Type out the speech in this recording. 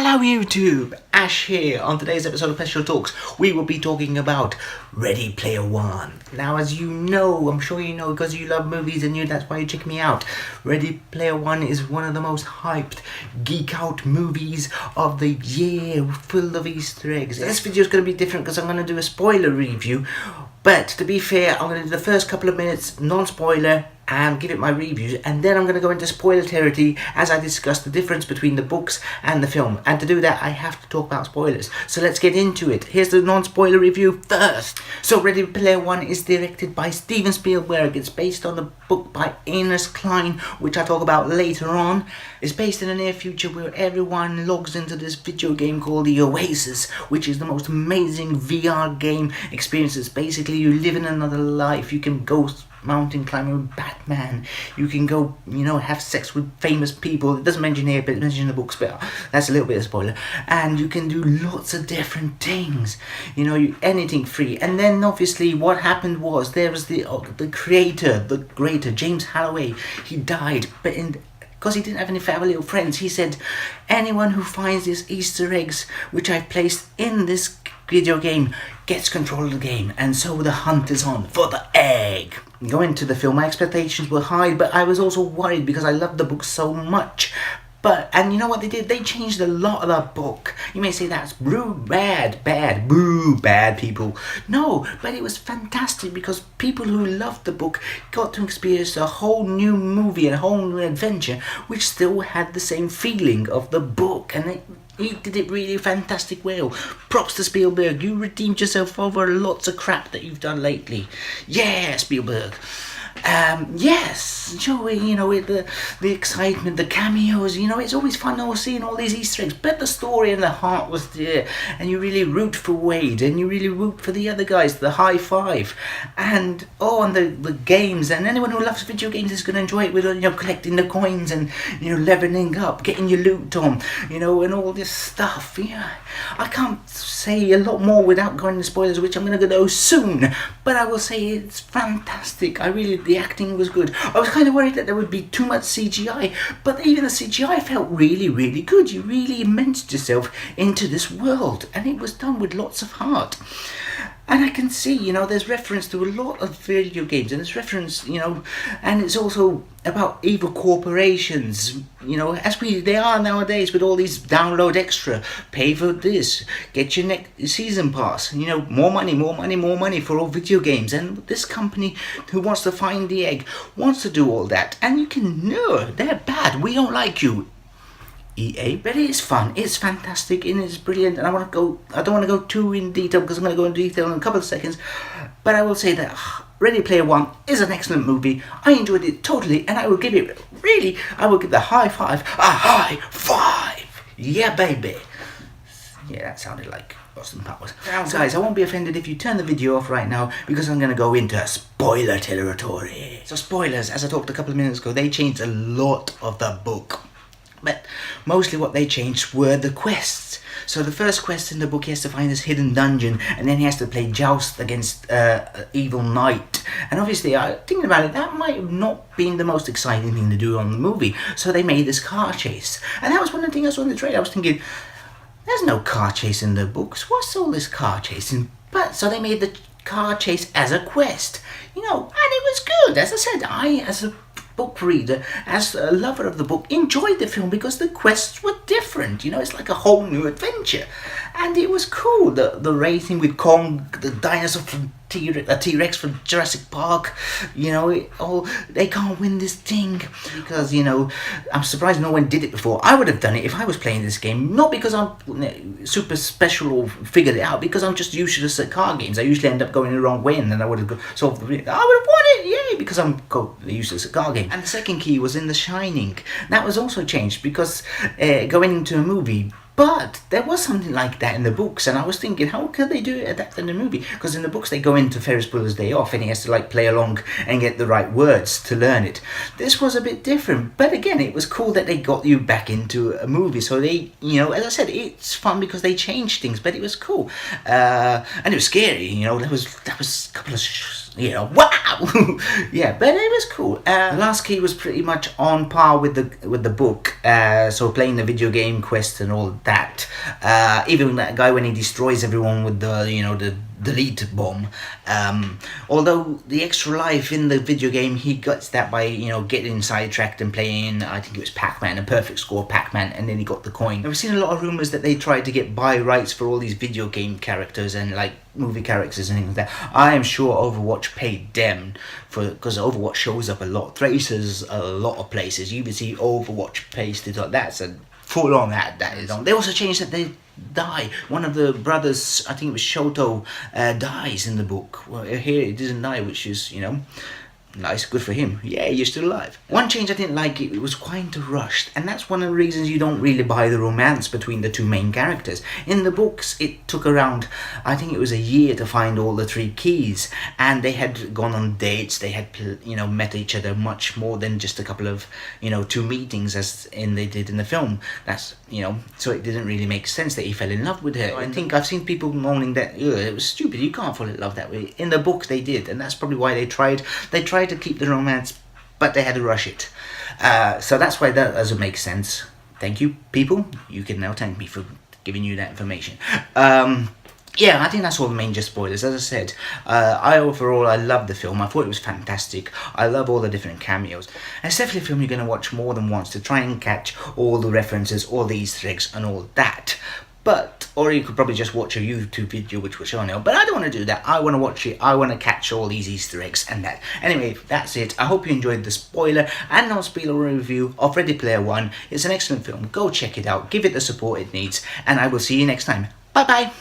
Hello YouTube, Ash here. On today's episode of Special Talks, we will be talking about Ready Player One. Now, as you know, I'm sure you know because you love movies and that's why you check me out. Ready Player One is one of the most hyped, geek out movies of the year, full of Easter eggs. This video is going to be different because I'm going to do a spoiler review. But to be fair, I'm going to do the first couple of minutes non-spoiler and give it my reviews, and then I'm going to go into spoiler territory as I discuss the difference between the books and the film. And to do that, I have to talk about spoilers. So let's get into it. Here's the non-spoiler review first. So Ready Player One is directed by Steven Spielberg. It's based on the book by Ernest Cline, which I'll talk about later on. It's based in the near future where everyone logs into this video game called the Oasis, which is the most amazing VR game experiences. Basically, you live in another life. You can go mountain climbing with Batman. You can go, have sex with famous people. It doesn't mention here, but it mentions in the books, but that's a little bit of spoiler. And you can do lots of different things. Anything free. And then obviously what happened was there was the creator, James Halloway. He died, but because he didn't have any family or friends, he said, anyone who finds these Easter eggs which I've placed in this video game gets control of the game. And so the hunt is on for the egg. Going to the film, my expectations were high, but I was also worried because I loved the book so much. And you know what they did? They changed a lot of the book. You may say that's bad people. No, but it was fantastic because people who loved the book got to experience a whole new movie and a whole new adventure, which still had the same feeling of the book. And he did it really fantastic well. Props to Spielberg. You redeemed yourself over lots of crap that you've done lately. Yeah, Spielberg. Yes, with the excitement, the cameos, it's always fun seeing all these Easter eggs, but the story and the heart was there, and you really root for Wade, and you really root for the other guys, the high five, and the games, and anyone who loves video games is going to enjoy it with, collecting the coins, and, leveling up, getting your loot on, and all this stuff. I can't say a lot more without going into spoilers, which I'm going to go soon, but I will say it's fantastic. The acting was good. I was kind of worried that there would be too much CGI, but even the CGI felt really, really good. You really immersed yourself into this world, and it was done with lots of heart. And I can see, there's reference to a lot of video games, and there's reference, and it's also about evil corporations, as they are nowadays with all these download extra, pay for this, get your next season pass, more money for all video games. And this company who wants to find the egg wants to do all that, and you can know they're bad. We don't like you, EA, but it's fun, it's fantastic, and it's brilliant. And I don't want to go too in detail because I'm going to go into detail in a couple of seconds, but I will say that Ready Player One is an excellent movie. I enjoyed it totally, and I will give the high five a high five. Yeah, baby. Yeah, that sounded like Austin Powers. Now, guys, I won't be offended if you turn the video off right now because I'm going to go into spoiler territory. So spoilers, as I talked a couple of minutes ago, they changed a lot of the book. But mostly what they changed were the quests. So the first quest in the book, he has to find this hidden dungeon, and then he has to play joust against evil knight. And obviously, thinking about it, that might have not been the most exciting thing to do on the movie. So they made this car chase. And that was one of the things I saw in the trailer. I was thinking, there's no car chase in the books. What's all this car chasing? But so they made the car chase as a quest. And it was good. As I said, as a book reader, as a lover of the book, enjoyed the film because the quests were different. It's like a whole new adventure, and it was cool. The racing with Kong, the dinosaur from T-Rex from Jurassic Park. They can't win this thing because I'm surprised no one did it before. I would have done it if I was playing this game, not because I'm super special or figured it out, because I'm just useless at car games. I usually end up going the wrong way, and then I would have solved the problem. I would have won it, yay, because I'm useless at car games. And the second key was in The Shining. That was also changed because going into a movie. But there was something like that in the books, and I was thinking, how could they do it adapt in the movie? Because in the books they go into Ferris Bueller's Day Off, and he has to play along and get the right words to learn it. This was a bit different, but again, it was cool that they got you back into a movie. So they, as I said, it's fun because they changed things, but it was cool, and it was scary. That was a couple of wow. Yeah, but it was cool. The Last Key was pretty much on par with the book, so playing the video game quest and all that. Even that guy when he destroys everyone with the delete bomb. Although the extra life in the video game, he gets that by getting sidetracked and playing, I think it was Pac-Man, a perfect score Pac-Man, and then he got the coin. I've seen a lot of rumors that they tried to get buy rights for all these video game characters and like movie characters and things like that. I am sure Overwatch paid them because Overwatch shows up a lot, traces a lot of places. You even see Overwatch pasted on. That's a full on that is on. They also changed that they die. One of the brothers, I think it was Shoto, dies in the book. Well, here it doesn't die, which is nice, good for him. Yeah, you're still alive. One change I didn't like, it was quite rushed, and that's one of the reasons you don't really buy the romance between the two main characters. In the books, it took around, I think it was a year to find all the 3 keys, and they had gone on dates, they had met each other much more than just a couple of 2 meetings as they did in the film. That's so it didn't really make sense that he fell in love with her. I think I've seen people moaning that it was stupid, you can't fall in love that way. In the book they did, and that's probably why they tried to keep the romance, but they had to rush it. So that's why that doesn't make sense. Thank you, people. You can now thank me for giving you that information. Yeah, I think that's all the major spoilers. As I said, I love the film. I thought it was fantastic. I love all the different cameos. And it's definitely a film you're going to watch more than once to try and catch all the references, all the Easter eggs and all that. Or you could probably just watch a YouTube video which will show you. But I don't want to do that. I want to watch it. I want to catch all these Easter eggs and that. Anyway, that's it. I hope you enjoyed the spoiler and non-spoiler review of Ready Player One. It's an excellent film. Go check it out. Give it the support it needs. And I will see you next time. Bye bye.